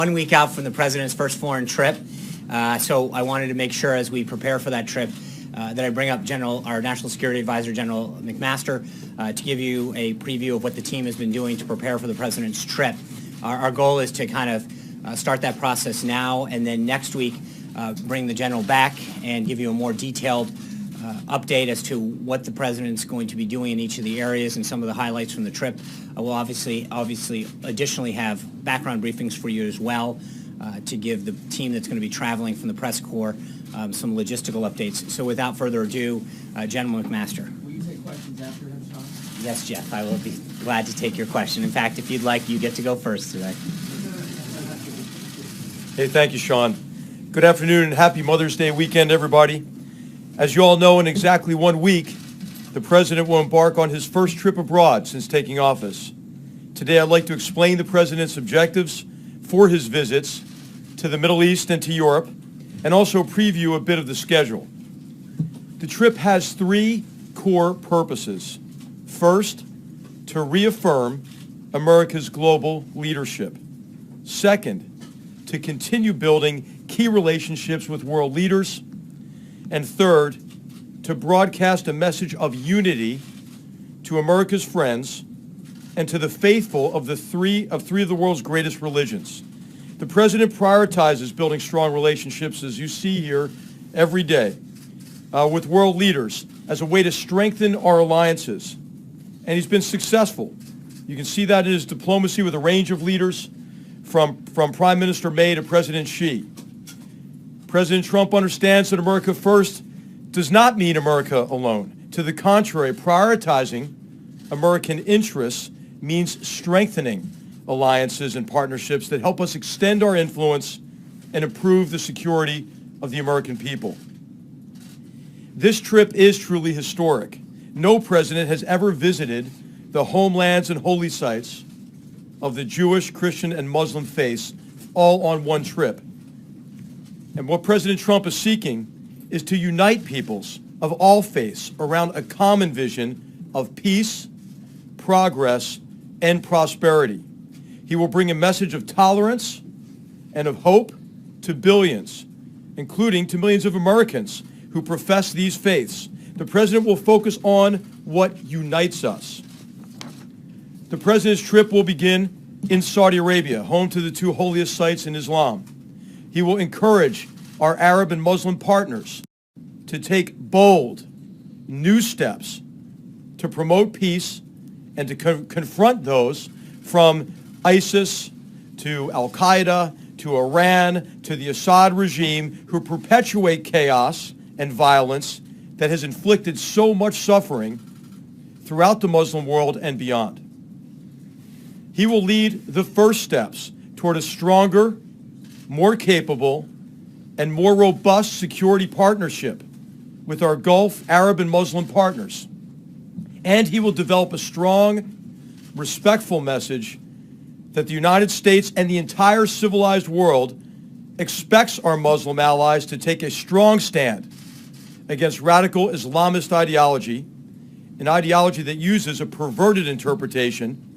1 week out from the president's first foreign trip. So I wanted to make sure as we prepare for that trip that I bring up our National Security Advisor, General McMaster, to give you a preview of what the team has been doing to prepare for the president's trip. Our goal is to kind of start that process now, and then next week bring the general back and give you a more detailed update as to what the president's going to be doing in each of the areas and some of the highlights from the trip. We'll obviously additionally have background briefings for you as well to give the team that's going to be traveling from the press corps some logistical updates. So without further ado, General McMaster. Will you take questions after him, Sean? Yes, Jeff, I will be glad to take your question. In fact, if you'd like, you get to go first today. Hey, thank you, Sean. Good afternoon and happy Mother's Day weekend, everybody. As you all know, in exactly 1 week, the President will embark on his first trip abroad since taking office. Today, I'd like to explain the President's objectives for his visits to the Middle East and to Europe, and also preview a bit of the schedule. The trip has 3 core purposes. First, to reaffirm America's global leadership. Second, to continue building key relationships with world leaders. And third, to broadcast a message of unity to America's friends and to the faithful of three of the world's greatest religions. The President prioritizes building strong relationships, as you see here, every day with world leaders as a way to strengthen our alliances. And he's been successful. You can see that in his diplomacy with a range of leaders, from Prime Minister May to President Xi. President Trump understands that America first does not mean America alone. To the contrary, prioritizing American interests means strengthening alliances and partnerships that help us extend our influence and improve the security of the American people. This trip is truly historic. No president has ever visited the homelands and holy sites of the Jewish, Christian, and Muslim faiths all on one trip. And what President Trump is seeking is to unite peoples of all faiths around a common vision of peace, progress, and prosperity. He will bring a message of tolerance and of hope to billions, including to millions of Americans who profess these faiths. The President will focus on what unites us. The President's trip will begin in Saudi Arabia, home to the 2 holiest sites in Islam. He will encourage our Arab and Muslim partners to take bold, new steps to promote peace and to confront those from ISIS to Al-Qaeda to Iran to the Assad regime who perpetuate chaos and violence that has inflicted so much suffering throughout the Muslim world and beyond. He will lead the first steps toward a stronger, more capable, and more robust security partnership with our Gulf, Arab, and Muslim partners. And he will develop a strong, respectful message that the United States and the entire civilized world expects our Muslim allies to take a strong stand against radical Islamist ideology, an ideology that uses a perverted interpretation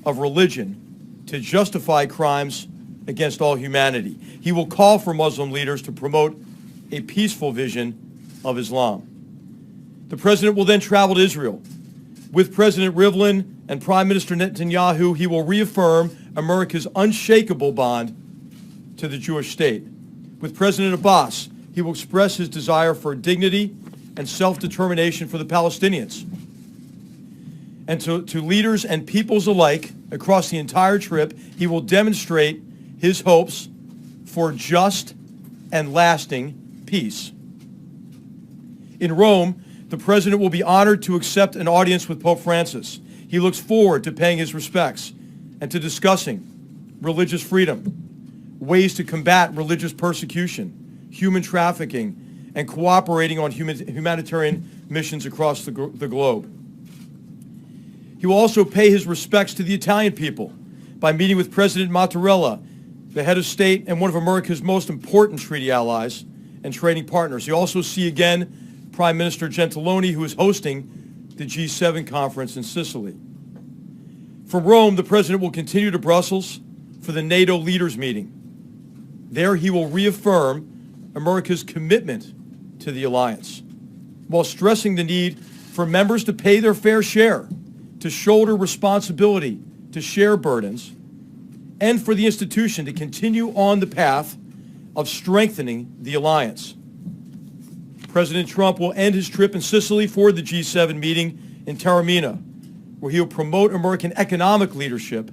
of religion to justify crimes against all humanity. He will call for Muslim leaders to promote a peaceful vision of Islam. The President will then travel to Israel. With President Rivlin and Prime Minister Netanyahu, he will reaffirm America's unshakable bond to the Jewish state. With President Abbas, he will express his desire for dignity and self-determination for the Palestinians. And to leaders and peoples alike across the entire trip, he will demonstrate his hopes for just and lasting peace. In Rome, the President will be honored to accept an audience with Pope Francis. He looks forward to paying his respects and to discussing religious freedom, ways to combat religious persecution, human trafficking, and cooperating on humanitarian missions across the globe. He will also pay his respects to the Italian people by meeting with President Mattarella, the head of state and one of America's most important treaty allies and trading partners. You also see again Prime Minister Gentiloni, who is hosting the G7 conference in Sicily. From Rome, the President will continue to Brussels for the NATO leaders meeting. There he will reaffirm America's commitment to the alliance, while stressing the need for members to pay their fair share, to shoulder responsibility, to share burdens, and for the institution to continue on the path of strengthening the alliance. President Trump will end his trip in Sicily for the G7 meeting in Taormina, where he will promote American economic leadership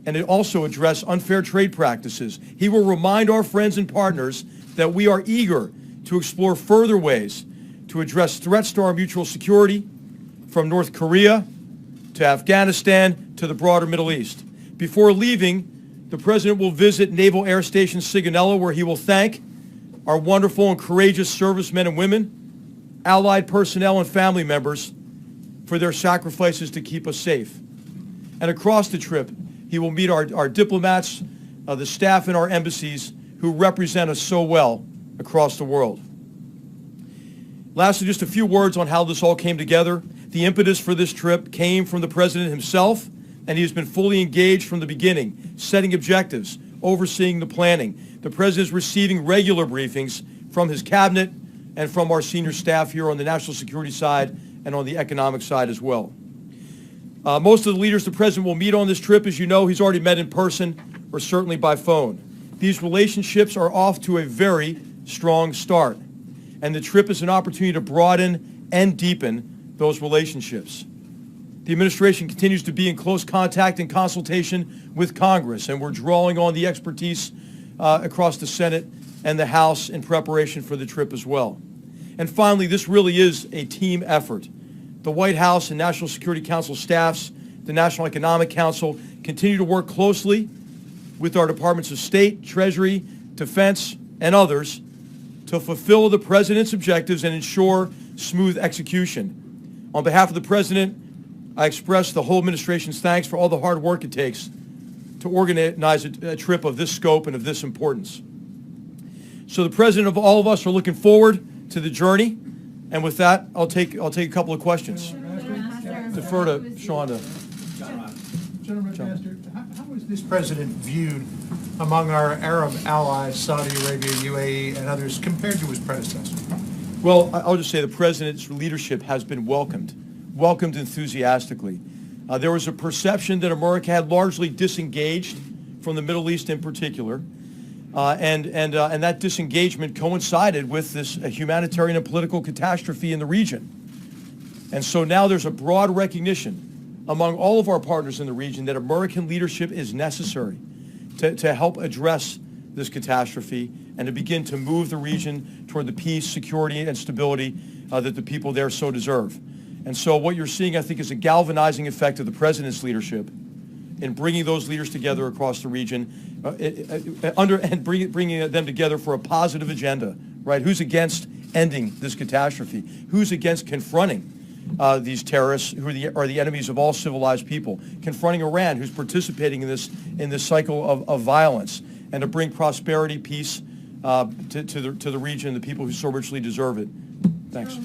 and also address unfair trade practices. He will remind our friends and partners that we are eager to explore further ways to address threats to our mutual security, from North Korea to Afghanistan to the broader Middle East. Before leaving, the President will visit Naval Air Station Sigonella, where he will thank our wonderful and courageous servicemen and women, allied personnel and family members for their sacrifices to keep us safe. And across the trip, he will meet our diplomats, the staff in our embassies who represent us so well across the world. Lastly, just a few words on how this all came together. The impetus for this trip came from the President himself, and he has been fully engaged from the beginning, setting objectives, overseeing the planning. The President is receiving regular briefings from his cabinet and from our senior staff here on the national security side and on the economic side as well. Most of the leaders the President will meet on this trip, as you know, he's already met in person or certainly by phone. These relationships are off to a very strong start, and the trip is an opportunity to broaden and deepen those relationships. The administration continues to be in close contact and consultation with Congress, and we're drawing on the expertise across the Senate and the House in preparation for the trip as well. And finally, this really is a team effort. The White House and National Security Council staffs, the National Economic Council, continue to work closely with our Departments of State, Treasury, Defense, and others to fulfill the President's objectives and ensure smooth execution. On behalf of the President, I express the whole administration's thanks for all the hard work it takes to organize a trip of this scope and of this importance. So the President of all of us are looking forward to the journey, and with that, I'll take a couple of questions. Defer to Sean. General McMaster, how is this president viewed among our Arab allies, Saudi Arabia, UAE, and others, compared to his predecessor? Well, I'll just say the President's leadership has been welcomed enthusiastically. There was a perception that America had largely disengaged from the Middle East in particular, and that disengagement coincided with this humanitarian and political catastrophe in the region. And so now there's a broad recognition among all of our partners in the region that American leadership is necessary to help address this catastrophe and to begin to move the region toward the peace, security, and stability that the people there so deserve. And so what you're seeing, I think, is a galvanizing effect of the President's leadership in bringing those leaders together across the region, bringing them together for a positive agenda, right? Who's against ending this catastrophe? Who's against confronting these terrorists who are the enemies of all civilized people? Confronting Iran, who's participating in this cycle of violence, and to bring prosperity, peace to the region, the people who so richly deserve it. Thanks.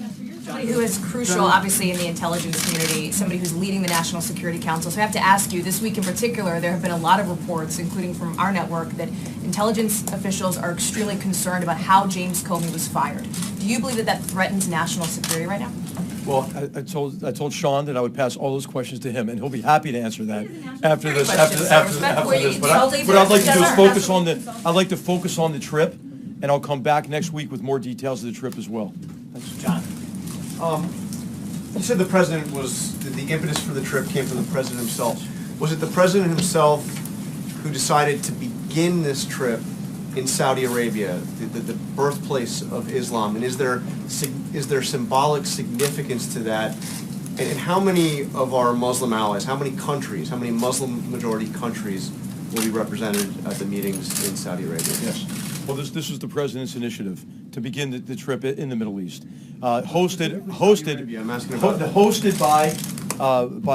Somebody who is crucial, obviously, in the intelligence community, somebody who's leading the National Security Council. So I have to ask you, this week in particular, there have been a lot of reports, including from our network, that intelligence officials are extremely concerned about how James Comey was fired. Do you believe that that threatens national security right now? Well, I told Sean that I would pass all those questions to him, and he'll be happy to answer that after this. But I'd like to do is focus on I'd like to focus on the trip, and I'll come back next week with more details of the trip as well. Thanks. John. You said the president the impetus for the trip came from the president himself. Was it the president himself who decided to begin this trip in Saudi Arabia, the birthplace of Islam? And is there symbolic significance to that? And how many of our Muslim allies, how many Muslim majority countries will be represented at the meetings in Saudi Arabia? Yes. Well, this is the president's initiative to begin the trip in the Middle East, hosted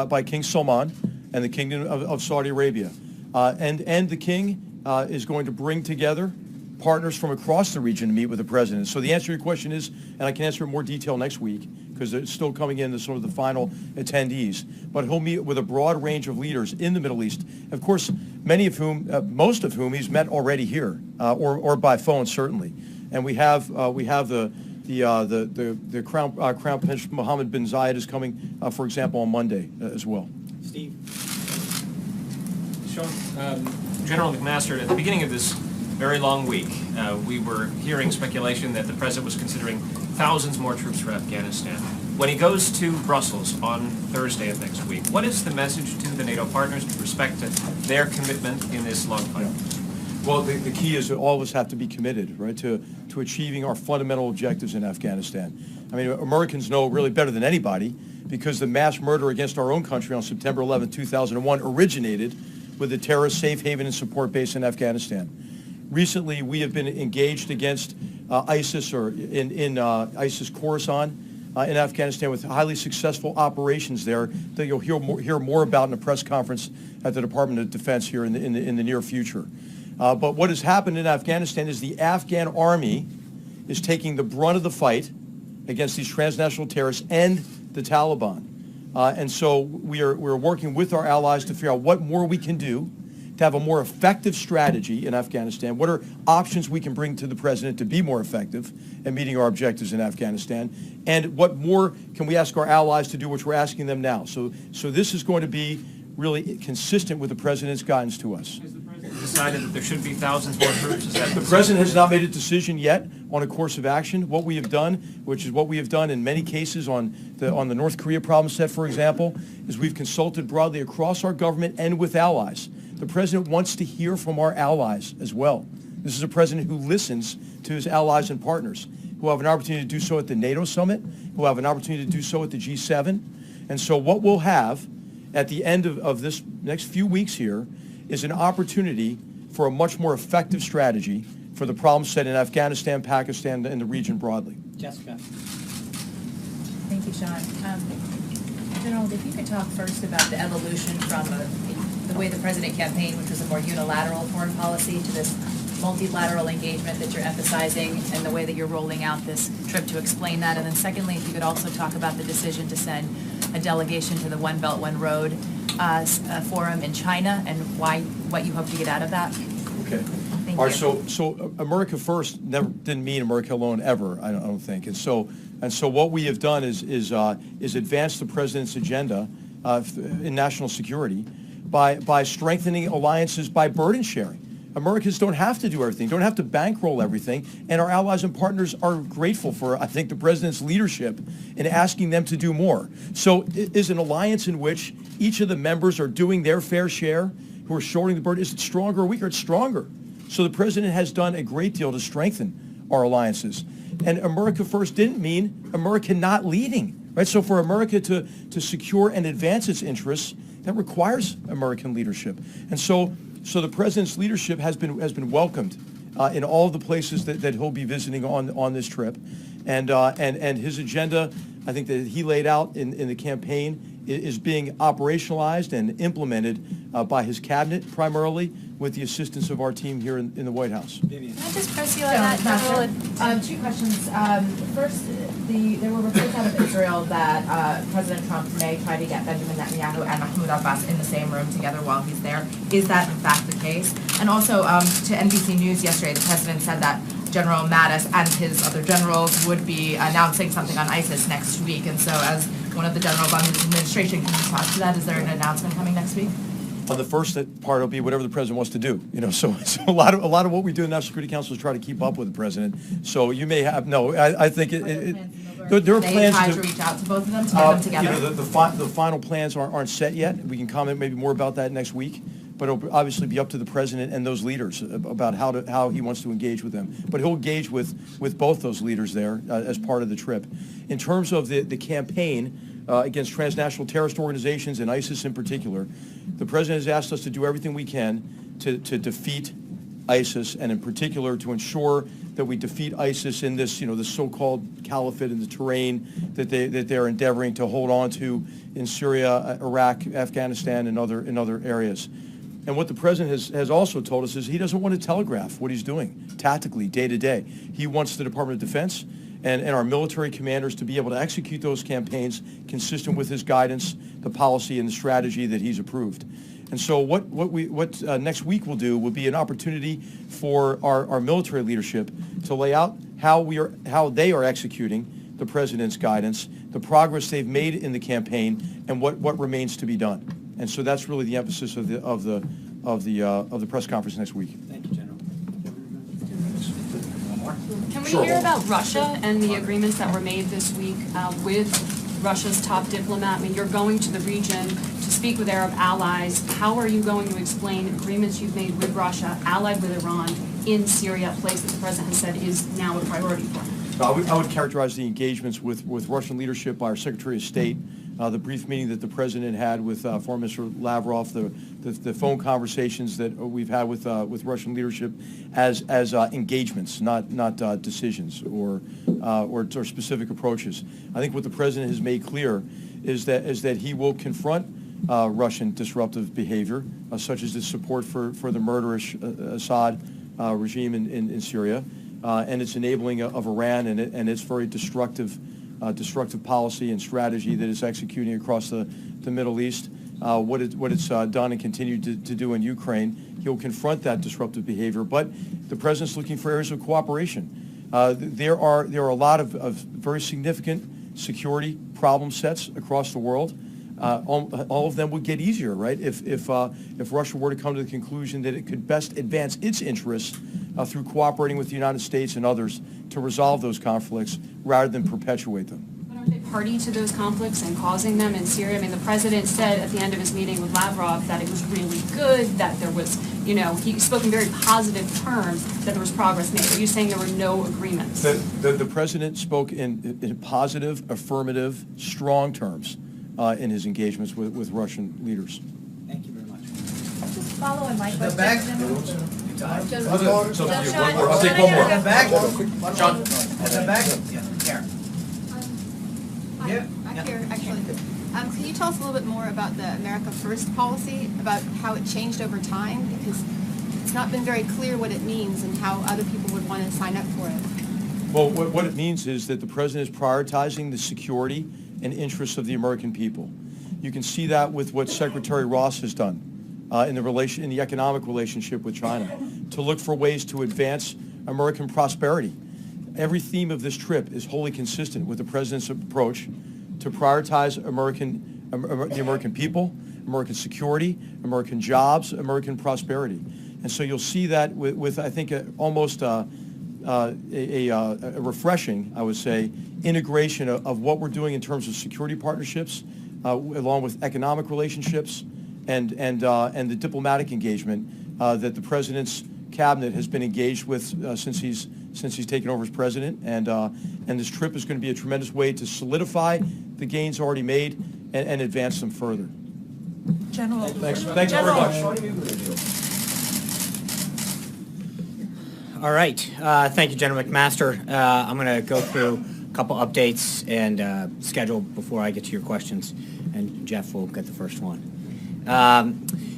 by King Salman and the Kingdom of Saudi Arabia, and the king is going to bring together partners from across the region to meet with the president. So the answer to your question is, and I can answer in more detail next week, because it's still coming in as sort of the final attendees. But he'll meet with a broad range of leaders in the Middle East. Of course, many of whom, most of whom he's met already here, or by phone certainly. And we have the Crown Prince Mohammed bin Zayed is coming, for example, on Monday as well. Steve? Sean, General McMaster, at the beginning of this very long week, we were hearing speculation that the president was considering thousands more troops for Afghanistan. When he goes to Brussels on Thursday of next week, what is the message to the NATO partners with respect to their commitment in this long fight? Well, the key is that all of us have to be committed, right, to achieving our fundamental objectives in Afghanistan. I mean, Americans know really better than anybody because the mass murder against our own country on September 11, 2001 originated with the terrorist safe haven and support base in Afghanistan. Recently, we have been engaged against ISIS or in ISIS Khorasan in Afghanistan with highly successful operations there that you'll hear more about in a press conference at the Department of Defense here in the near future. But what has happened in Afghanistan is the Afghan army is taking the brunt of the fight against these transnational terrorists and the Taliban. And so we're working with our allies to figure out what more we can do to have a more effective strategy in Afghanistan. What are options we can bring to the president to be more effective in meeting our objectives in Afghanistan? And what more can we ask our allies to do, which we're asking them now? So this is going to be really consistent with the president's guidance to us. Has the president decided that there should be thousands more troops? Is that The president has not made a decision yet on a course of action. What we have done, which is what we have done in many cases on the North Korea problem set, for example, is we've consulted broadly across our government and with allies. The president wants to hear from our allies as well. This is a president who listens to his allies and partners, who have an opportunity to do so at the NATO summit, who have an opportunity to do so at the G7. And so what we'll have at the end of this next few weeks here is an opportunity for a much more effective strategy for the problem set in Afghanistan, Pakistan, and the region broadly. Jessica? Thank you, Sean. General, if you could talk first about the evolution from the way the president campaigned, which was a more unilateral foreign policy, to this multilateral engagement that you're emphasizing and the way that you're rolling out this trip to explain that. And then secondly, if you could also talk about the decision to send a delegation to the One Belt, One Road forum in China and what you hope to get out of that. Okay. Thank All right, you. so America First never didn't mean America alone ever, I don't think. And so what we have done is advance the president's agenda in national security by strengthening alliances by burden sharing. Americans don't have to do everything, don't have to bankroll everything, and our allies and partners are grateful for, I think, the president's leadership in asking them to do more. So is an alliance in which each of the members are doing their fair share, who are shouldering the burden, is it stronger or weaker? It's stronger. So the president has done a great deal to strengthen our alliances. And America First didn't mean America not leading, right? So for America to secure and advance its interests, that requires American leadership. And so the president's leadership has been welcomed in all of the places that he'll be visiting on this trip, and his agenda, I think, that he laid out in the campaign is being operationalized and implemented by his cabinet primarily, with the assistance of our team here in the White House. Vivian? Can I just press you on that, General? Two questions. First, there were reports out of Israel that President Trump may try to get Benjamin Netanyahu and Mahmoud Abbas in the same room together while he's there. Is that in fact the case? And also, to NBC News yesterday, the president said that General Mattis and his other generals would be announcing something on ISIS next week. And so, as one of the generals on his administration, can you talk to that? Is there an announcement coming next week? On the first part, it'll be whatever the president wants to do. You know, so a lot of what we do in the National Security Council is try to keep up with the president. So you may have I think there are plans to reach out to both of them to get them together. You know, the final plans aren't set yet. We can comment maybe more about that next week. But it'll obviously be up to the president and those leaders about how he wants to engage with them. But he'll engage with both those leaders there as part of the trip. In terms of the campaign against transnational terrorist organizations and ISIS in particular, the president has asked us to do everything we can to defeat ISIS, and in particular to ensure that we defeat ISIS in this, the so-called caliphate in the terrain that they're endeavoring to hold on to in Syria, Iraq, Afghanistan, and other areas. And what the president has also told us is he doesn't want to telegraph what he's doing tactically, day to day. He wants the Department of Defense and our military commanders to be able to execute those campaigns consistent with his guidance, the policy, and the strategy that he's approved. And so what next week will do will be an opportunity for our military leadership to lay out how they are executing the president's guidance, the progress they've made in the campaign, and what remains to be done. And so that's really the emphasis of the press conference next week. Thank you, General. Can we hear about Russia and the agreements that were made this week with Russia's top diplomat? I mean, you're going to the region to speak with Arab allies. How are you going to explain agreements you've made with Russia, allied with Iran, in Syria, a place that the president has said is now a priority for him? I would characterize the engagements with Russian leadership by our Secretary of State, the brief meeting that the President had with Foreign Minister Lavrov, the phone conversations that we've had with Russian leadership as engagements, not decisions or specific approaches. I think what the President has made clear is that he will confront Russian disruptive behavior, such as the support for the murderous Assad regime in Syria. And its enabling of Iran and its very destructive policy and strategy that it's executing across the Middle East, what it's done and continued to do in Ukraine. He'll confront that disruptive behavior, but the president's looking for areas of cooperation. There are a lot of very significant security problem sets across the world. All of them would get easier, right? If Russia were to come to the conclusion that it could best advance its interests through cooperating with the United States and others to resolve those conflicts rather than perpetuate them. But aren't they party to those conflicts and causing them in Syria? I mean, the president said at the end of his meeting with Lavrov that it was really good, that there was, he spoke in very positive terms, that there was progress made. Are you saying there were no agreements? The president spoke in positive, affirmative, strong terms in his engagements with Russian leaders. Thank you very much. Just follow on my question. I'll take one more. John. I'm here, actually. Can you tell us a little bit more about the America First policy, about how it changed over time? Because it's not been very clear what it means and how other people would want to sign up for it. Well, what it means is that the president is prioritizing the security and interests of the American people. You can see that with what Secretary Ross has done in the economic relationship with China, to look for ways to advance American prosperity. Every theme of this trip is wholly consistent with the president's approach to prioritize the American people, American security, American jobs, American prosperity. And so you'll see that with I think, almost a refreshing, I would say, integration of what we're doing in terms of security partnerships, along with economic relationships, and the diplomatic engagement that the president's cabinet has been engaged with since he's taken over as president. And this trip is going to be a tremendous way to solidify the gains already made and advance them further. General. Thanks very much. All right. Thank you, General McMaster. I'm going to go through a couple updates and schedule before I get to your questions, and Jeff will get the first one.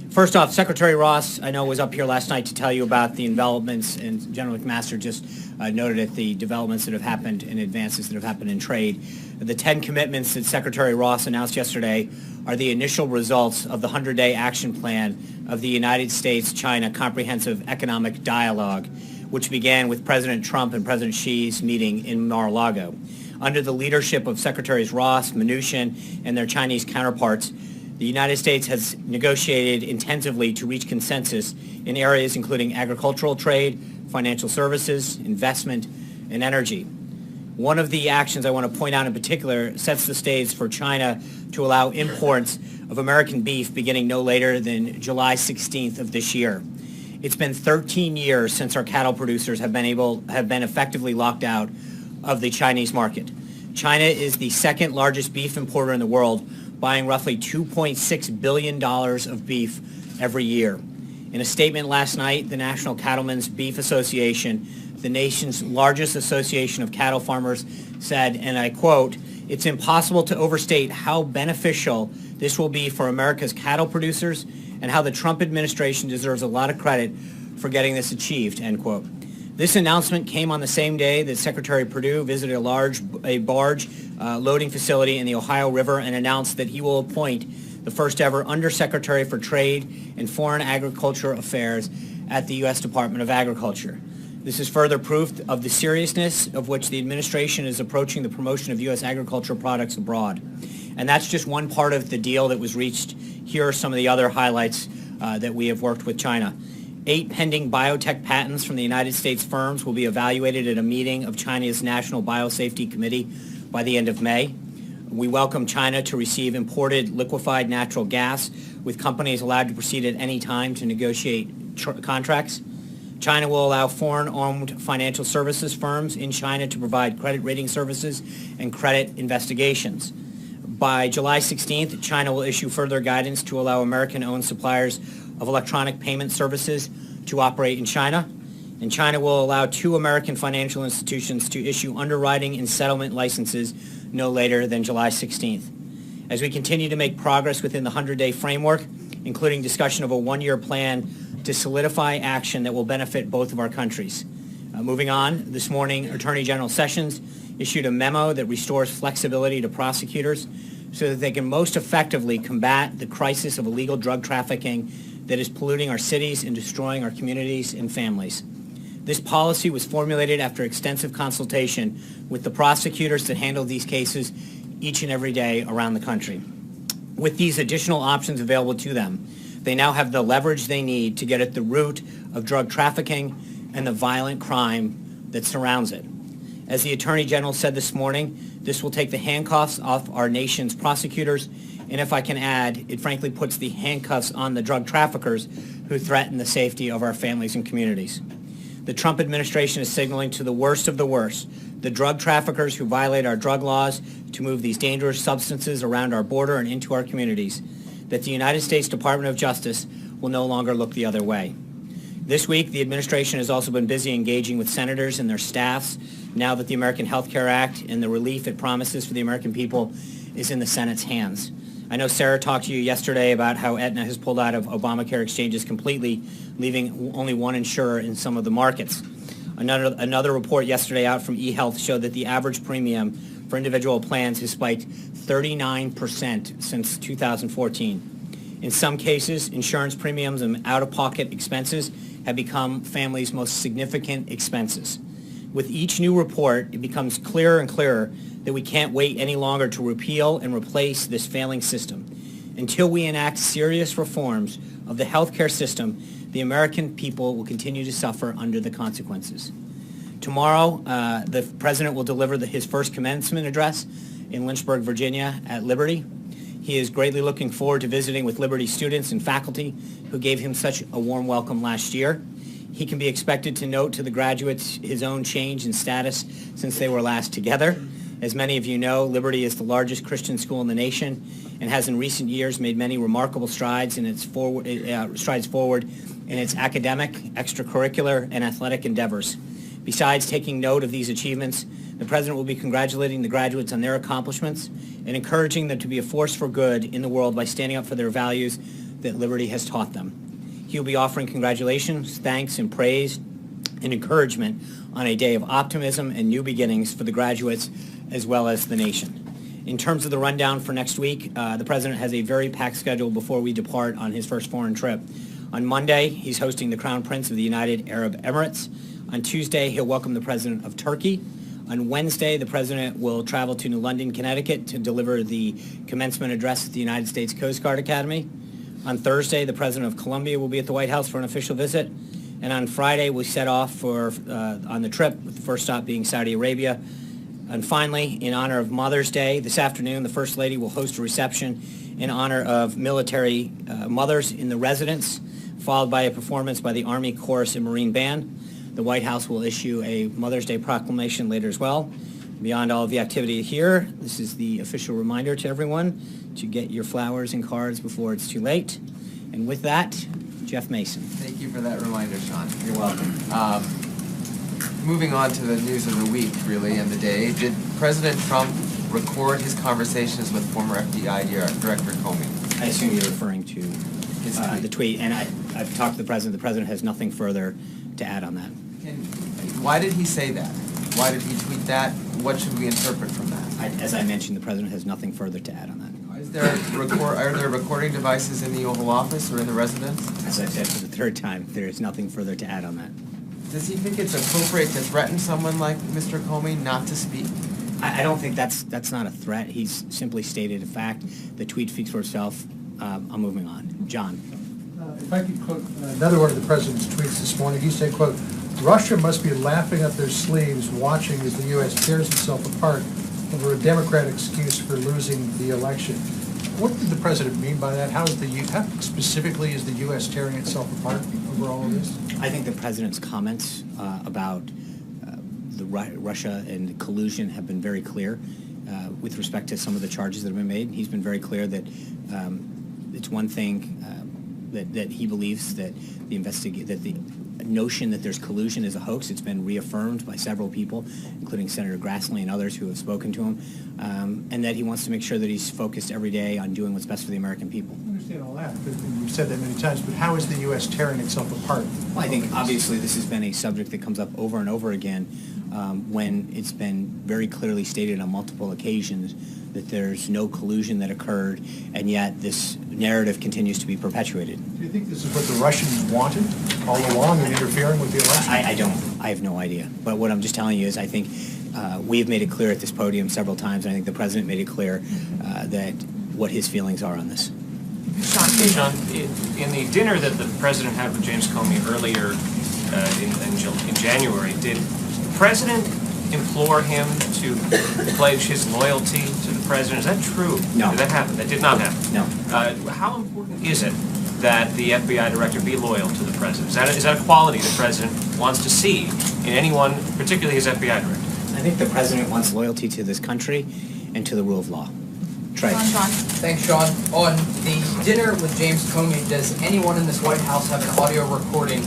First off, Secretary Ross, I know, was up here last night to tell you about the developments, and General McMaster just noted at the developments that have happened and advances that have happened in trade. The 10 commitments that Secretary Ross announced yesterday are the initial results of the 100-day action plan of the United States-China Comprehensive Economic Dialogue, which began with President Trump and President Xi's meeting in Mar-a-Lago. Under the leadership of Secretaries Ross, Mnuchin, and their Chinese counterparts, the United States has negotiated intensively to reach consensus in areas including agricultural trade, financial services, investment, and energy. One of the actions I want to point out in particular sets the stage for China to allow imports of American beef beginning no later than July 16th of this year. It's been 13 years since our cattle producers have been effectively locked out of the Chinese market. China is the second largest beef importer in the world, buying roughly $2.6 billion of beef every year. In a statement last night, the National Cattlemen's Beef Association, the nation's largest association of cattle farmers, said, and I quote, "It's impossible to overstate how beneficial this will be for America's cattle producers and how the Trump administration deserves a lot of credit for getting this achieved," end quote. This announcement came on the same day that Secretary Perdue visited a barge loading facility in the Ohio River and announced that he will appoint the first ever Undersecretary for Trade and Foreign Agriculture Affairs at the U.S. Department of Agriculture. This is further proof of the seriousness of which the administration is approaching the promotion of U.S. agricultural products abroad. And that's just one part of the deal that was reached. Here are some of the other highlights that we have worked with China. 8 pending biotech patents from the United States firms will be evaluated at a meeting of China's National Biosafety Committee by the end of May. We welcome China to receive imported liquefied natural gas, with companies allowed to proceed at any time to negotiate contracts. China will allow foreign-owned financial services firms in China to provide credit rating services and credit investigations. By July 16th, China will issue further guidance to allow American-owned suppliers of electronic payment services to operate in China. And China will allow 2 American financial institutions to issue underwriting and settlement licenses no later than July 16th. As we continue to make progress within the 100-day framework, including discussion of a 1-year plan to solidify action that will benefit both of our countries. Moving on, this morning, Attorney General Sessions issued a memo that restores flexibility to prosecutors so that they can most effectively combat the crisis of illegal drug trafficking that is polluting our cities and destroying our communities and families. This policy was formulated after extensive consultation with the prosecutors that handle these cases each and every day around the country. With these additional options available to them, they now have the leverage they need to get at the root of drug trafficking and the violent crime that surrounds it. As the Attorney General said this morning, this will take the handcuffs off our nation's prosecutors, and if I can add, it frankly puts the handcuffs on the drug traffickers who threaten the safety of our families and communities. The Trump administration is signaling to the worst of the worst, the drug traffickers who violate our drug laws to move these dangerous substances around our border and into our communities, that the United States Department of Justice will no longer look the other way. This week, the administration has also been busy engaging with senators and their staffs now that the American Health Care Act and the relief it promises for the American people is in the Senate's hands. I know Sarah talked to you yesterday about how Aetna has pulled out of Obamacare exchanges completely, leaving only one insurer in some of the markets. Another report yesterday out from eHealth showed that the average premium for individual plans has spiked 39% since 2014. In some cases, insurance premiums and out-of-pocket expenses have become families' most significant expenses. With each new report, it becomes clearer and clearer that we can't wait any longer to repeal and replace this failing system. Until we enact serious reforms of the healthcare system, the American people will continue to suffer under the consequences. Tomorrow, the President will deliver his first commencement address in Lynchburg, Virginia at Liberty. He is greatly looking forward to visiting with Liberty students and faculty who gave him such a warm welcome last year. He can be expected to note to the graduates his own change in status since they were last together. As many of you know, Liberty is the largest Christian school in the nation and has in recent years made many remarkable strides forward in its academic, extracurricular, and athletic endeavors. Besides taking note of these achievements, the President will be congratulating the graduates on their accomplishments and encouraging them to be a force for good in the world by standing up for their values that Liberty has taught them. He will be offering congratulations, thanks, and praise and encouragement on a day of optimism and new beginnings for the graduates as well as the nation. In terms of the rundown for next week, the President has a very packed schedule before we depart on his first foreign trip. On Monday, he's hosting the Crown Prince of the United Arab Emirates. On Tuesday, he'll welcome the President of Turkey. On Wednesday, the President will travel to New London, Connecticut to deliver the commencement address at the United States Coast Guard Academy. On Thursday, the President of Colombia will be at the White House for an official visit. And on Friday, we set off on the trip, with the first stop being Saudi Arabia. And finally, in honor of Mother's Day, this afternoon, the First Lady will host a reception in honor of military mothers in the residence, followed by a performance by the Army Chorus and Marine Band. The White House will issue a Mother's Day proclamation later as well. Beyond all of the activity here, this is the official reminder to everyone to get your flowers and cards before it's too late. And with that, Jeff Mason. Thank you for that reminder, Sean. You're welcome. Moving on to the news of the week, really, and the day, did President Trump record his conversations with former FBI Director Comey? I assume you're referring to the tweet, and I've talked to the President. The President has nothing further to add on that. Why did he say that? Why did he tweet that? What should we interpret from that? As I mentioned, the president has nothing further to add on that. Are there recording devices in the Oval Office or in the residence? As I said for the third time, there is nothing further to add on that. Does he think it's appropriate to threaten someone like Mr. Comey not to speak? I don't think that's not a threat. He's simply stated a fact. The tweet speaks for itself. I'm moving on. John. If I could quote another one of the president's tweets this morning, he said, quote, "Russia must be laughing up their sleeves watching as the U.S. tears itself apart over a Democrat excuse for losing the election." What did the president mean by that? How specifically is the U.S. tearing itself apart over all of this? I think the president's comments about Russia and collusion have been very clear with respect to some of the charges that have been made. He's been very clear that it's one thing that he believes that the notion that there's collusion is a hoax. It's been reaffirmed by several people, including Senator Grassley and others who have spoken to him, and that he wants to make sure that he's focused every day on doing what's best for the American people. I understand all that, but we've said that many times, but how is the U.S. tearing itself apart? Well, I think obviously this has been a subject that comes up over and over again when it's been very clearly stated on multiple occasions that there's no collusion that occurred, and yet this narrative continues to be perpetuated. Do you think this is what the Russians wanted all along in interfering with the election? I don't. I have no idea. But what I'm just telling you is I think we've made it clear at this podium several times, and I think the president made it clear that what his feelings are on this. Sean, in the dinner that the president had with James Comey earlier in January, did the president implore him to pledge his loyalty to the president? Is that true? No. Did that happen? That did not happen? No. How important is it that the FBI director be loyal to the president? Is that a quality the president wants to see in anyone, particularly his FBI director? I think the president wants loyalty to this country and to the rule of law. Trey. Sean. Thanks, Sean. On the dinner with James Comey, does anyone in this White House have an audio recording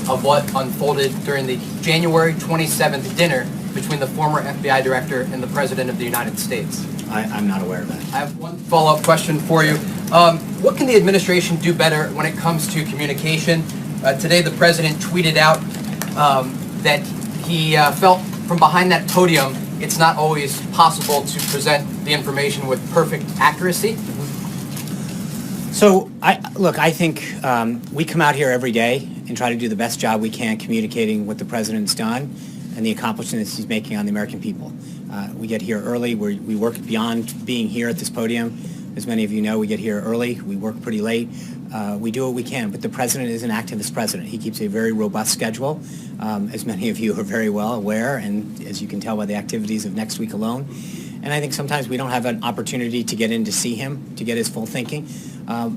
of what unfolded during the January 27th dinner between the former FBI director and the President of the United States? I'm not aware of that. I have one follow-up question for you. What can the administration do better when it comes to communication? Today, the President tweeted out that he felt from behind that podium it's not always possible to present the information with perfect accuracy. So, I think we come out here every day and try to do the best job we can communicating what the president's done and the accomplishments he's making on the American people. We get here early. We work beyond being here at this podium. As many of you know, we get here early. We work pretty late. We do what we can, but the president is an activist president. He keeps a very robust schedule, as many of you are very well aware, and as you can tell by the activities of next week alone. And I think sometimes we don't have an opportunity to get in to see him, to get his full thinking.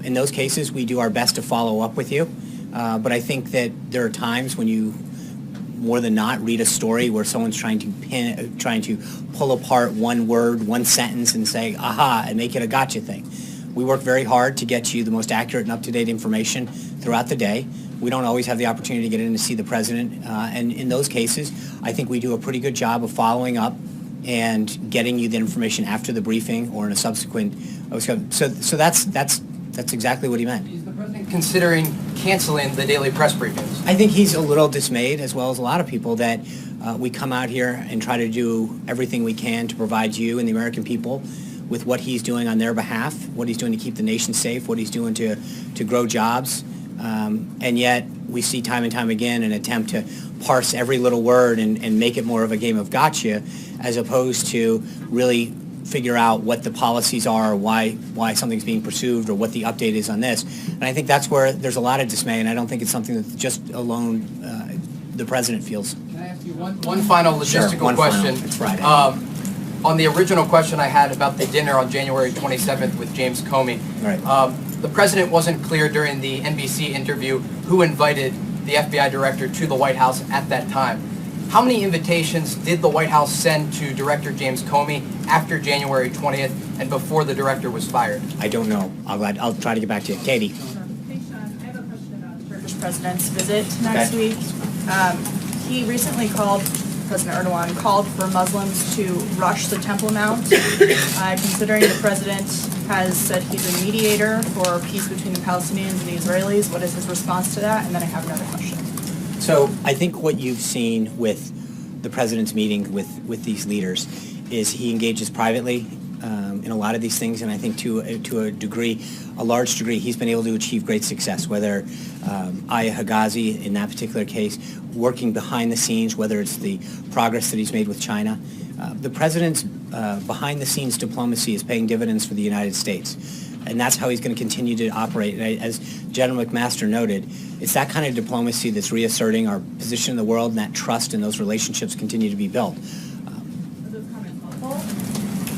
In those cases, we do our best to follow up with you. But I think that there are times when you, more than not, read a story where someone's trying to pull apart one word, one sentence, and say, aha, and make it a gotcha thing. We work very hard to get you the most accurate and up-to-date information throughout the day. We don't always have the opportunity to get in to see the president. And in those cases, I think we do a pretty good job of following up and getting you the information after the briefing or in a subsequent. So that's exactly what he meant. Is the president considering canceling the daily press briefings? I think he's a little dismayed, as well as a lot of people, that we come out here and try to do everything we can to provide you and the American people with what he's doing on their behalf, what he's doing to keep the nation safe, what he's doing to grow jobs. And yet we see time and time again an attempt to parse every little word and make it more of a game of gotcha, as opposed to really figure out what the policies are, why something's being pursued, or what the update is on this. And I think that's where there's a lot of dismay, and I don't think it's something that just alone the president feels. Can I ask you one final logistical one question? Final. It's Friday. On the original question I had about the dinner on January 27th with James Comey, right. The president wasn't clear during the NBC interview who invited the FBI director to the White House at that time. How many invitations did the White House send to Director James Comey after January 20th and before the director was fired? I don't know. I'll try to get back to you. Katie. Hey, Sean, I have a question about the Turkish president's visit next week. He recently President Erdogan called for Muslims to rush the Temple Mount, considering the president has said he's a mediator for peace between the Palestinians and the Israelis. What is his response to that? And then I have another question. So I think what you've seen with the president's meeting with these leaders is he engages privately in a lot of these things, and I think to a large degree, he's been able to achieve great success, whether Aya Higazi in that particular case, working behind the scenes, whether it's the progress that he's made with China. The president's behind-the-scenes diplomacy is paying dividends for the United States, and that's how he's going to continue to operate. And as General McMaster noted, it's that kind of diplomacy that's reasserting our position in the world, and that trust and those relationships continue to be built.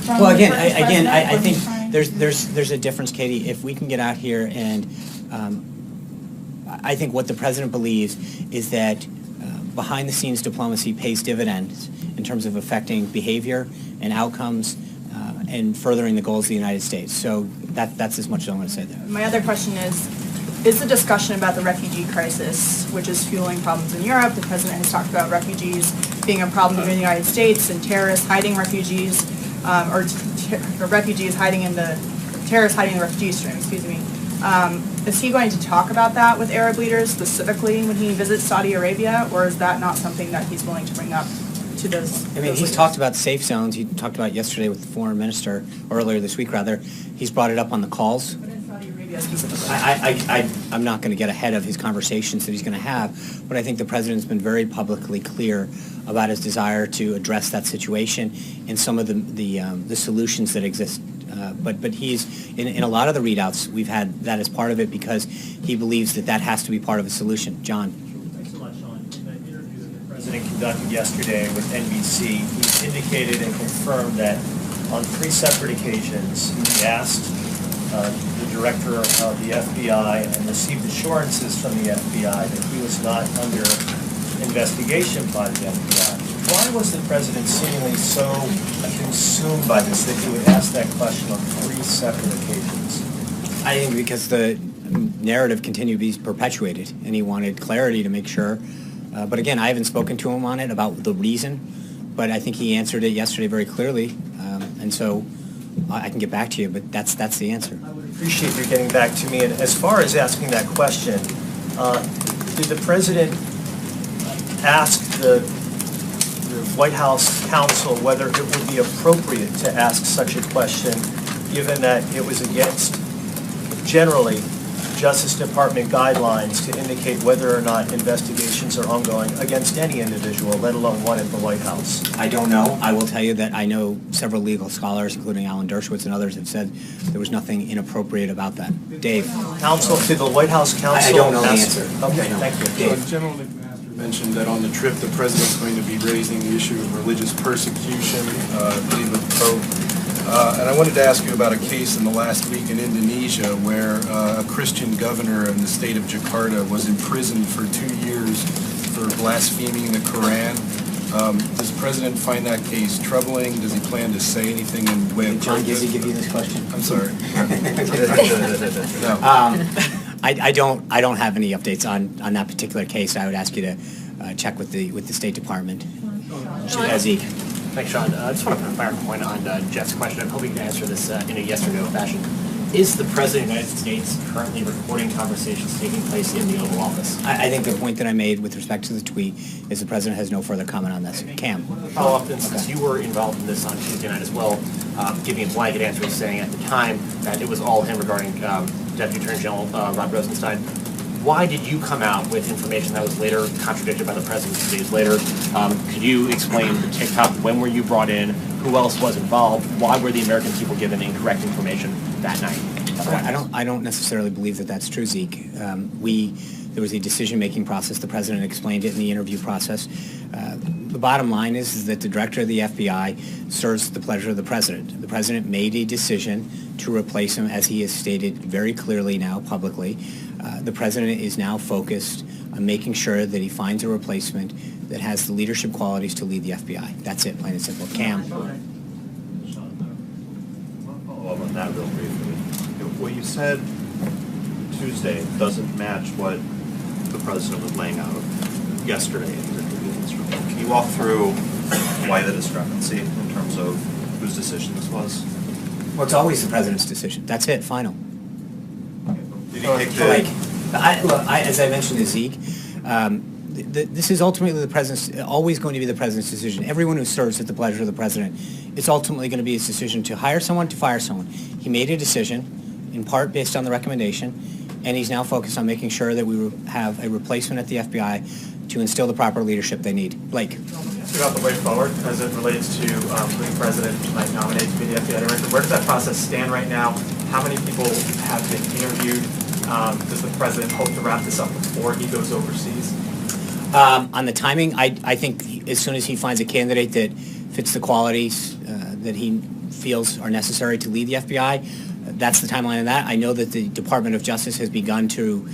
Well, again, I think there's a difference, Katie. If we can get out here and I think what the president believes is that behind-the-scenes diplomacy pays dividends in terms of affecting behavior and outcomes and furthering the goals of the United States. So that's as much as I want to say there. My other question is the discussion about the refugee crisis, which is fueling problems in Europe. The president has talked about refugees being a problem here in the United States and terrorists hiding refugees, or refugees hiding in the, terrorists hiding in the refugee stream, excuse me. Is he going to talk about that with Arab leaders specifically when he visits Saudi Arabia, or is that not something that he's willing to bring up to those? I mean, he's talked about safe zones. He talked about it yesterday with the foreign minister, or earlier this week rather. He's brought it up on the calls. But in Saudi Arabia specifically. I'm not going to get ahead of his conversations that he's going to have, but I think the president's been very publicly clear about his desire to address that situation and some of the solutions that exist. But he's, in a lot of the readouts, we've had that as part of it because he believes that has to be part of a solution. John. Thanks so much, Sean. In an interview that the president conducted yesterday with NBC, he indicated and confirmed that on 3 separate occasions he asked the director of the FBI and received assurances from the FBI that he was not under investigation by the FBI. Why was the president seemingly so consumed by this that he would ask that question on 3 separate occasions? I think because the narrative continued to be perpetuated, and he wanted clarity to make sure. But again, I haven't spoken to him on it about the reason, but I think he answered it yesterday very clearly, and so I can get back to you, but that's the answer. I would appreciate you getting back to me. And as far as asking that question, did the president ask the White House counsel whether it would be appropriate to ask such a question, given that it was against, generally, Justice Department guidelines to indicate whether or not investigations are ongoing against any individual, let alone one at the White House? I don't know. I will tell you that I know several legal scholars, including Alan Dershowitz and others, have said there was nothing inappropriate about that. Dave. Counsel, did the White House counsel I don't know the ask? answer. Okay, No. thank you. Dave. General McMaster mentioned that on the trip the president's going to be raising the issue of religious persecution, I believe with the Pope. And I wanted to ask you about a case in the last week in Indonesia where a Christian governor in the state of Jakarta was imprisoned for 2 years for blaspheming the Quran. Does the president find that case troubling? Does he plan to say anything in the way of John Gizzi give you this question? I'm sorry. No. I don't have any updates on that particular case. I would ask you to check with the State Department. Zeke. Thanks, Sean. I just want to put a finer point on Jeff's question. I'm hoping you can answer this in a yes or no fashion. Is the President of the United States currently recording conversations taking place in the Oval Office? I think the point that I made with respect to the tweet is the President has no further comment on this. Cam. Follow up, since you were involved in this on Tuesday night as well, giving a blanket answer saying at the time that it was all him regarding Deputy Attorney General Rod Rosenstein. Why did you come out with information that was later contradicted by the president 2 days later? Could you explain the TikTok? When were you brought in? Who else was involved? Why were the American people given incorrect information that night? I don't necessarily believe that that's true, Zeke. There was a decision-making process. The president explained it in the interview process. The bottom line is that the director of the FBI serves the pleasure of the president. The president made a decision to replace him, as he has stated very clearly now publicly. The president is now focused on making sure that he finds a replacement that has the leadership qualities to lead the FBI. That's it, plain and simple. Cam. Follow up on that real briefly. What you said Tuesday doesn't match what the president was laying out yesterday in his interview in this room. Can you walk through why the discrepancy in terms of whose decision this was? Well, it's always the president's decision. That's it, final. Did he take the... As I mentioned to Zeke, this is ultimately the president's, always going to be the president's decision. Everyone who serves at the pleasure of the president, it's ultimately going to be his decision to hire someone, to fire someone. He made a decision, in part based on the recommendation, and he's now focused on making sure that we have a replacement at the FBI to instill the proper leadership they need. Blake. About the way forward as it relates to who the president might nominate to be the FBI director. Where does that process stand right now? How many people have been interviewed? Does the president hope to wrap this up before he goes overseas? On the timing, I think as soon as he finds a candidate that fits the qualities that he feels are necessary to lead the FBI, that's the timeline of that. I know that the Department of Justice has begun to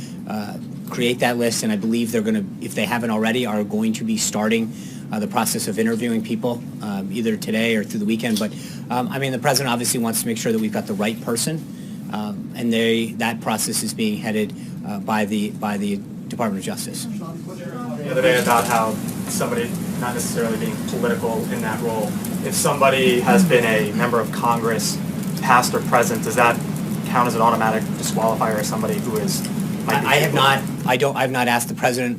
create that list, and I believe they're going to, if they haven't already, are going to be starting the process of interviewing people either today or through the weekend. But I mean, the president obviously wants to make sure that we've got the right person, and that process is being headed by the Department of Justice. The other day about how somebody not necessarily being political in that role, if somebody has been a member of Congress, past or present, does that count as an automatic disqualifier as somebody who is? I've not asked the president,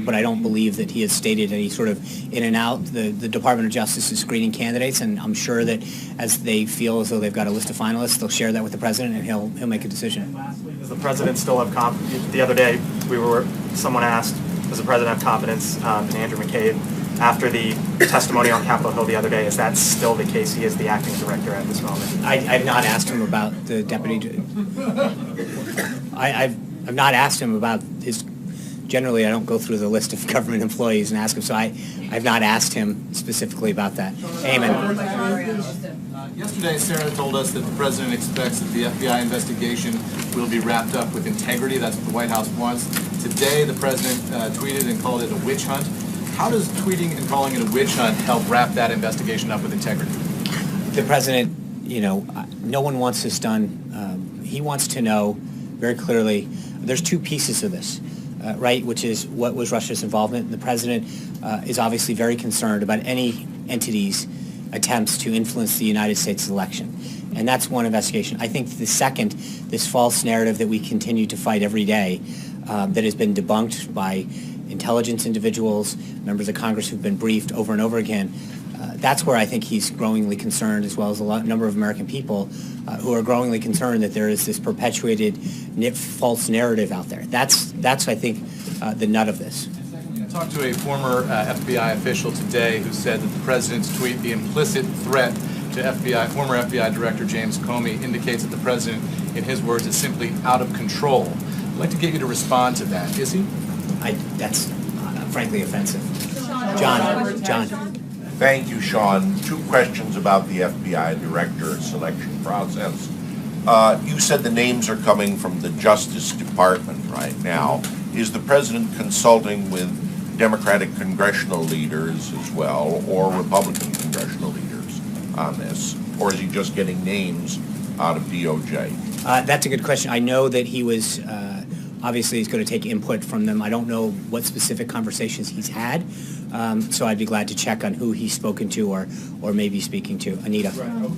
but I don't believe that he has stated any sort of in and out. The Department of Justice is screening candidates, and I'm sure that as they feel as though they've got a list of finalists, they'll share that with the president, and he'll make a decision. Does the president still have confidence? The other day, someone asked, does the president have confidence in Andrew McCabe? After the testimony on Capitol Hill the other day, is that still the case? He is the acting director at this moment. I've not asked him about the deputy. I've not asked him about his. Generally, I don't go through the list of government employees and ask him, so I've not asked him specifically about that. Amen. Yesterday, Sarah told us that the president expects that the FBI investigation will be wrapped up with integrity. That's what the White House wants. Today, the president tweeted and called it a witch hunt. How does tweeting and calling it a witch hunt help wrap that investigation up with integrity? The president, no one wants this done. He wants to know very clearly, there's two pieces of this, right, which is what was Russia's involvement. The president is obviously very concerned about any entity's attempts to influence the United States election. And that's one investigation. I think the second, this false narrative that we continue to fight every day that has been debunked by intelligence individuals, members of Congress who've been briefed over and over again, that's where I think he's growingly concerned, as well as a number of American people who are growingly concerned that there is this perpetuated false narrative out there. That's I think, the nut of this. I talked to a former FBI official today who said that the president's tweet, the implicit threat to former FBI Director James Comey, indicates that the president, in his words, is simply out of control. I'd like to get you to respond to that. Is he? That's frankly offensive. John. Thank you, Sean. Two questions about the FBI director selection process. You said the names are coming from the Justice Department right now. Is the president consulting with Democratic congressional leaders as well, or Republican congressional leaders on this? Or is he just getting names out of DOJ? That's a good question. I know that he was, obviously he's going to take input from them. I don't know what specific conversations he's had, so I'd be glad to check on who he's spoken to or maybe speaking to. Anita.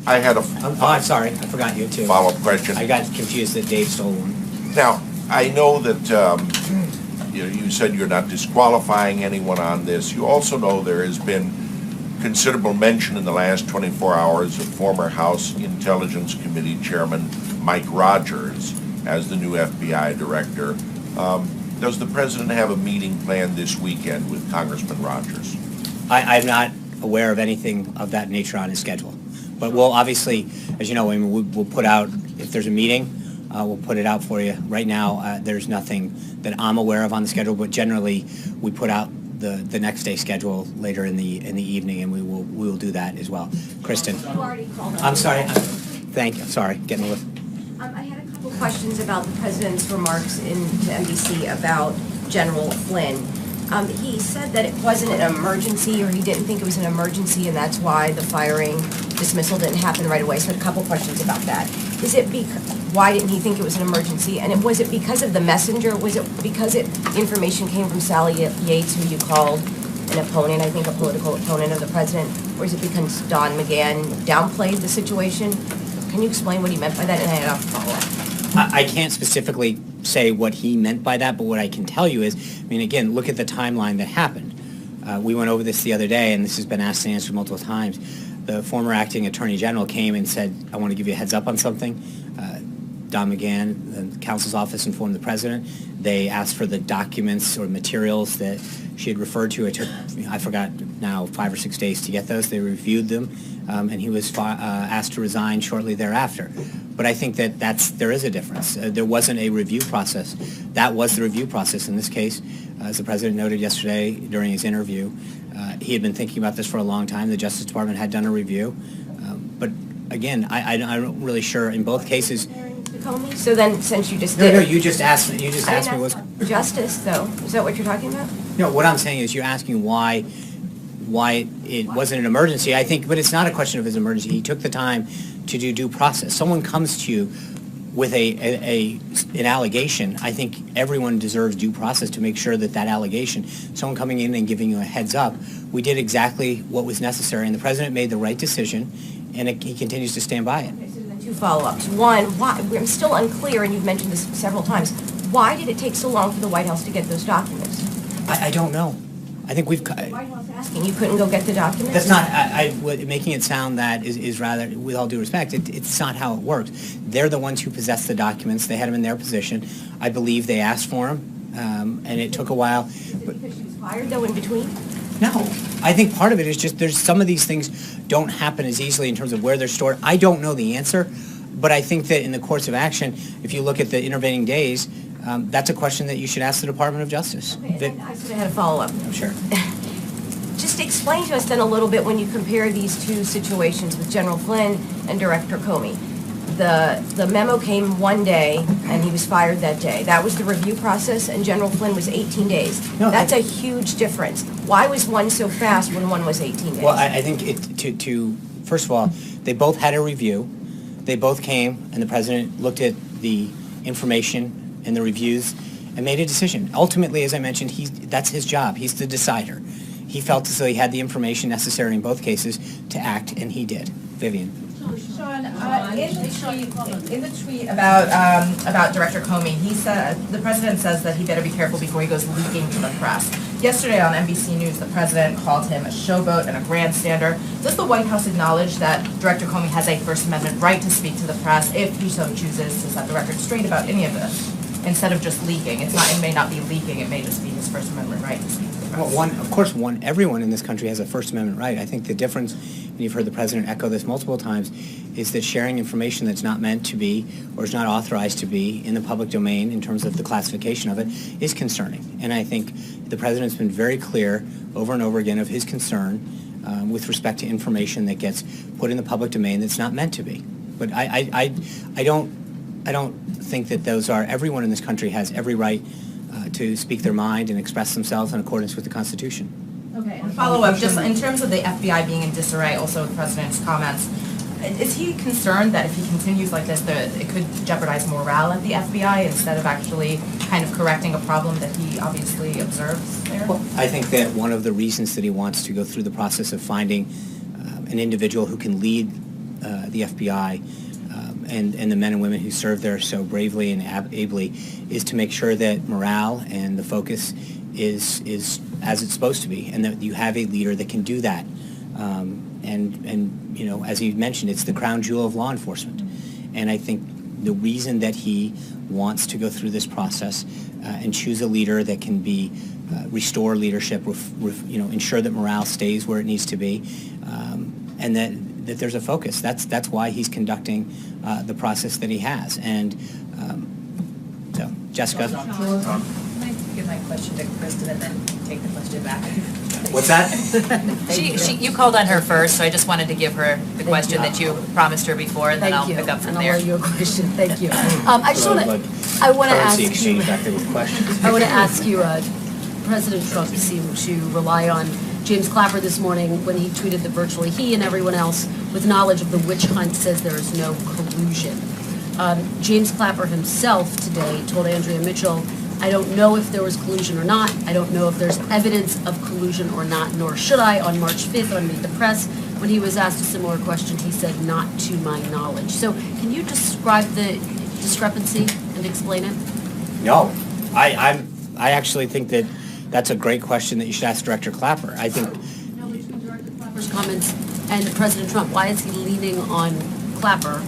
I had I'm sorry, I forgot you too. Follow-up question. I got confused that Dave stole one. Now, I know that you said you're not disqualifying anyone on this. You also know there has been considerable mention in the last 24 hours of former House Intelligence Committee Chairman Mike Rogers as the new FBI director. Does the president have a meeting planned this weekend with Congressman Rogers? I'm not aware of anything of that nature on his schedule. But we'll obviously, as you know, we'll put out, if there's a meeting, we'll put it out for you. Right now, there's nothing that I'm aware of on the schedule, but generally we put out the next day schedule later in the evening, and we will do that as well. Kristen. You already called I'm sorry. Sorry, getting a little. I had a couple questions about the president's remarks to NBC about General Flynn. He said that it wasn't an emergency, or he didn't think it was an emergency, and that's why the firing dismissal didn't happen right away. So I had a couple questions about that. Why didn't he think it was an emergency? And was it because of the messenger? Was it because information came from Sally Yates, who you called an opponent, I think a political opponent of the president? Or is it because Don McGahn downplayed the situation? Can you explain what he meant by that? And I had a follow-up. I can't specifically say what he meant by that, but what I can tell you is, I mean, again, look at the timeline that happened. We went over this the other day, and this has been asked and answered multiple times. The former acting attorney general came and said, I want to give you a heads up on something. Don McGahn, the counsel's office, informed the president. They asked for the documents or materials that she had referred to. It took, I forgot now, 5 or 6 days to get those. They reviewed them, and he was asked to resign shortly thereafter. But I think that there is a difference. There wasn't a review process. That was the review process in this case. As the president noted yesterday during his interview, he had been thinking about this for a long time. The Justice Department had done a review. But again, I'm not really sure in both cases. So then, since you just No, did. you just asked me. You just asked me what's Justice, though. Is that what you're talking about? No, what I'm saying is you're asking why it wasn't an emergency. I think, but it's not a question of his emergency. He took the time to do due process. Someone comes to you with an allegation. I think everyone deserves due process to make sure that that allegation, someone coming in and giving you a heads up, we did exactly what was necessary, and the president made the right decision, and he continues to stand by it. Two follow-ups. One, why, I'm still unclear, and you've mentioned this several times. Why did it take so long for the White House to get those documents? I don't know. I think we've... White House asking, you couldn't go get the documents? That's not, making it sound that is rather, with all due respect, it's not how it works. They're the ones who possess the documents. They had them in their possession. I believe they asked for them, and it took a while. Is it because she was fired, though, in between? No. I think part of it is just there's some of these things don't happen as easily in terms of where they're stored. I don't know the answer, but I think that in the course of action, if you look at the intervening days, that's a question that you should ask the Department of Justice. Okay, I sort of had a follow-up. Sure. Just explain to us then a little bit when you compare these two situations with General Flynn and Director Comey. The memo came one day, and he was fired that day. That was the review process, and General Flynn was 18 days. No, that's a huge difference. Why was one so fast when one was 18 days? Well, I think first of all, they both had a review. They both came, and the president looked at the information and the reviews and made a decision. Ultimately, as I mentioned, that's his job. He's the decider. He felt as though he had the information necessary in both cases to act, and he did. Vivian. Sean, in the tweet about Director Comey, he said the president says that he better be careful before he goes leaking to the press. Yesterday on NBC News, the president called him a showboat and a grandstander. Does the White House acknowledge that Director Comey has a First Amendment right to speak to the press if he so chooses to set the record straight about any of this, instead of just leaking? It may not be leaking. It may just be his First Amendment right to speak to the press. Well, everyone in this country has a First Amendment right. I think the difference, and you've heard the president echo this multiple times, is that sharing information that's not meant to be or is not authorized to be in the public domain in terms of the classification of it is concerning. And I think the president's been very clear over and over again of his concern with respect to information that gets put in the public domain that's not meant to be. But I don't think that those are, everyone in this country has every right to speak their mind and express themselves in accordance with the Constitution. Okay, and follow-up, just in terms of the FBI being in disarray, also with the president's comments, is he concerned that if he continues like this, it could jeopardize morale at the FBI instead of actually kind of correcting a problem that he obviously observes there? Well, I think that one of the reasons that he wants to go through the process of finding an individual who can lead the FBI and the men and women who serve there so bravely and ably is to make sure that morale and the focus is as it's supposed to be, and that you have a leader that can do that. And you know, as you mentioned, it's the crown jewel of law enforcement. And I think the reason that he wants to go through this process and choose a leader that can be restore leadership, ensure that morale stays where it needs to be, and that there's a focus. That's why he's conducting the process that he has. And so, Jessica. Can I give my question to Kristen and then take the question back? What's that? You called on her first, so I just wanted to give her the question that you promised her before, and then I'll pick up from there. I'll you a question. Thank you. I just want to ask you. I want to ask you. President Trump seemed to rely on James Clapper this morning when he tweeted that virtually he and everyone else with knowledge of the witch hunt says there is no collusion. James Clapper himself today told Andrea Mitchell, I don't know if there was collusion or not. I don't know if there's evidence of collusion or not, nor should I. On March 5th on Meet the Press, when he was asked a similar question, he said, not to my knowledge. So can you describe the discrepancy and explain it? No, I actually think that that's a great question that you should ask Director Clapper. I think Clapper's comments and President Trump, why is he leaning on Clapper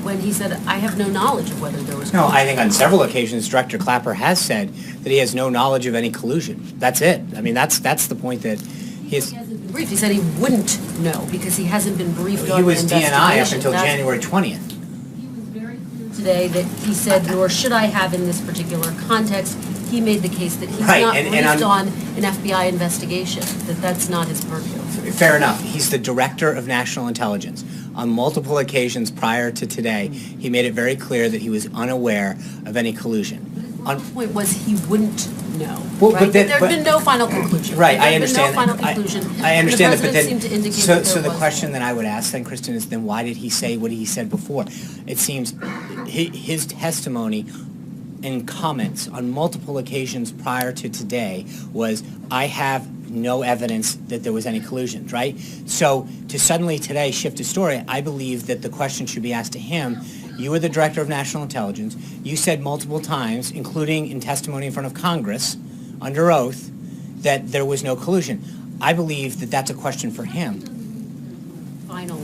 when he said, I have no knowledge of whether there was No, collusion? I think on several occasions, Director Clapper has said that he has no knowledge of any collusion. That's it. I mean, that's the point that his... Briefed. He said he wouldn't know because he hasn't been briefed on He the was investigation. DNI up until That's January 20th. today that he said, nor should I have in this particular context. He made the case that he's Right, not and briefed on- on an FBI investigation, that that's not his purview. Fair enough. He's the Director of National Intelligence. On multiple occasions prior to today, he made it very clear that he was unaware of any collusion. The point was he wouldn't know, Well, right? but that- There'd but- been no final conclusion. Right, I There'd been understand. no final I- conclusion. I understand that, And but the then, president seemed to indicate so that there the was. question that I would ask then, Kristen, is then why did he say what he said before? It seems his testimony and comments on multiple occasions prior to today was, I have no evidence that there was any collusion, right? So to suddenly today shift the story, I believe that the question should be asked to him. You were the Director of National Intelligence. You said multiple times, including in testimony in front of Congress, under oath, that there was no collusion. I believe that that's a question for him. Final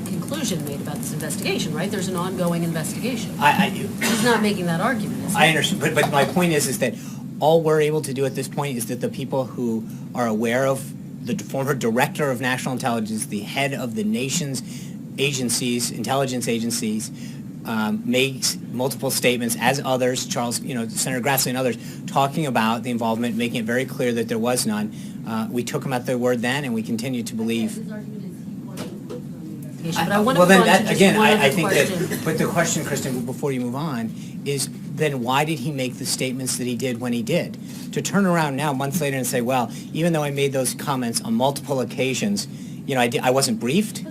conclusion made about this investigation, right? There's an ongoing investigation. He's not making that argument, is he? I understand, but my point is that all we're able to do at this point is that the people who are aware of the former Director of National Intelligence, the head of the nation's agencies, intelligence agencies, makes multiple statements, as others, Senator Grassley and others, talking about the involvement, making it very clear that there was none. We took them at their word then, and we continue to believe. But I want to Well, move then on to that, just again, one other I think question. that, but the question, Kristen, before you move on, is then why did he make the statements that he did when he did? To turn around now, months later, and say, well, even though I made those comments on multiple occasions, I wasn't briefed?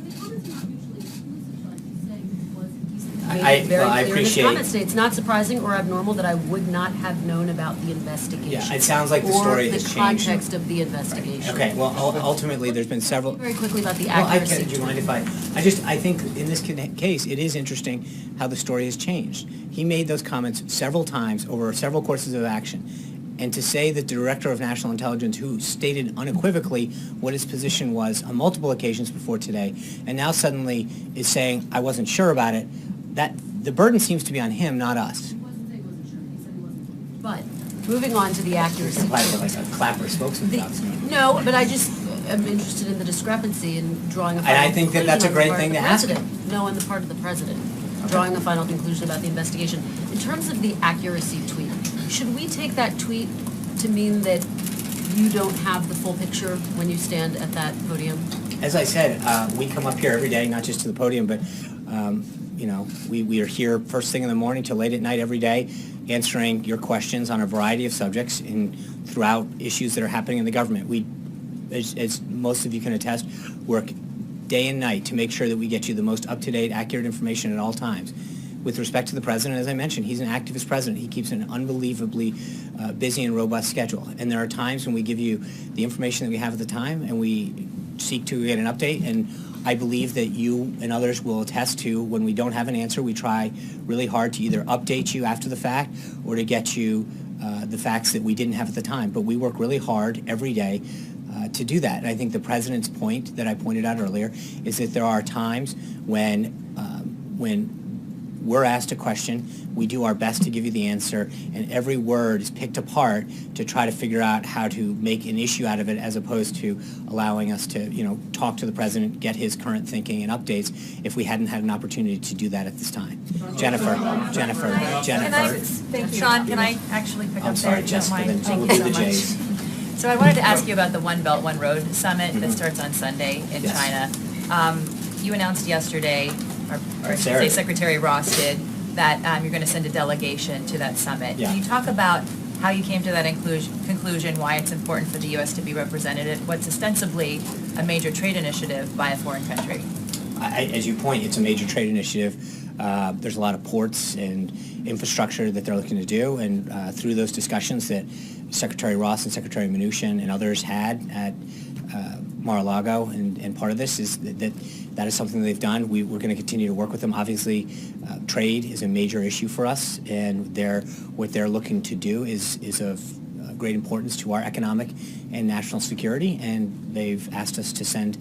Made it very I clear in his appreciate. comments today, it's not surprising or abnormal that I would not have known about the investigation. Yeah, it sounds like the story has Or the changed. context of the investigation. Okay, well, ultimately, there's been several. Very quickly about the Well, accuracy. do you mind if I think in this case, it is interesting how the story has changed. He made those comments several times over several courses of action. And to say that the Director of National Intelligence, who stated unequivocally what his position was on multiple occasions before today, and now suddenly is saying, I wasn't sure about it, that the burden seems to be on him, not us. But moving on to the accuracy. Like a Clapper spokesman. No, but I just am interested in the discrepancy in drawing a And final I think that that's a conclusion great on the thing part to of the ask him. president. No, on the part of the president, drawing a final conclusion about the investigation. In terms of the accuracy tweet, should we take that tweet to mean that you don't have the full picture when you stand at that podium? As I said, we come up here every day, not just to the podium, but we are here first thing in the morning till late at night every day, answering your questions on a variety of subjects and throughout issues that are happening in the government. We, as most of you can attest, work day and night to make sure that we get you the most up-to-date, accurate information at all times. With respect to the president, as I mentioned, he's an activist president. He keeps an unbelievably busy and robust schedule. And there are times when we give you the information that we have at the time and we seek to get an update. And I believe that you and others will attest to when we don't have an answer, we try really hard to either update you after the fact or to get you the facts that we didn't have at the time. But we work really hard every day to do that. And I think the president's point that I pointed out earlier is that there are times when we're asked a question, we do our best to give you the answer, and every word is picked apart to try to figure out how to make an issue out of it, as opposed to allowing us to, talk to the president, get his current thinking and updates if we hadn't had an opportunity to do that at this time. Jennifer. Can Sean, can I actually pick I'm up sorry, there? if you don't Jessica, mind? then Thank we'll you do so the much. J's. So I wanted to ask you about the One Belt, One Road Summit that starts on Sunday in Yes. China. You announced yesterday, or I should Sarah. say Secretary Ross did, that you're going to send a delegation to that summit. Yeah. Can you talk about how you came to that conclusion, why it's important for the U.S. to be represented at what's ostensibly a major trade initiative by a foreign country? As you point, it's a major trade initiative. There's a lot of ports and infrastructure that they're looking to do, and through those discussions that Secretary Ross and Secretary Mnuchin and others had at Mar-a-Lago, and part of this is that is something they've done. We're going to continue to work with them. Obviously, trade is a major issue for us, and what they're looking to do is of great importance to our economic and national security, and they've asked us to send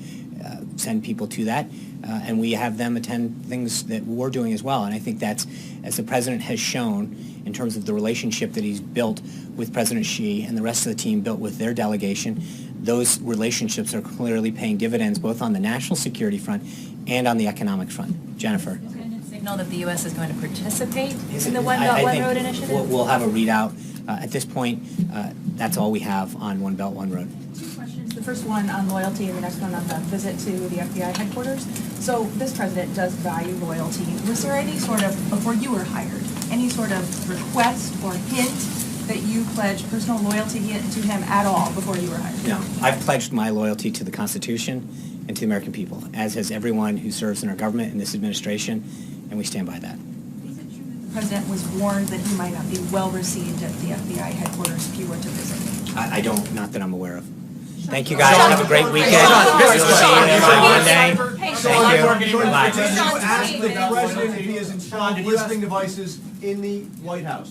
people to that, and we have them attend things that we're doing as well. And I think that's, as the President has shown, in terms of the relationship that he's built with President Xi and the rest of the team built with their delegation, those relationships are clearly paying dividends both on the national security front and on the economic front. Jennifer. Signal that the U.S. is going to participate in the One Belt, One Road initiative? We'll have a readout. At this point, that's all we have on One Belt, One Road. Two questions. The first one on loyalty and the next one on the visit to the FBI headquarters. So this president does value loyalty. Was there any sort of, before you were hired, any sort of request or hint that you pledged personal loyalty to him at all before you were hired? No. I've pledged my loyalty to the Constitution and to the American people, as has everyone who serves in our government and this administration, and we stand by that. The president was warned that he might not be well received at the FBI headquarters if you were to visit. I don't, not that I'm aware of. Thank you guys. Have a great weekend. We'll see you on Monday. Thank you. Bye. Ask the president if he is installed listening devices in the White House.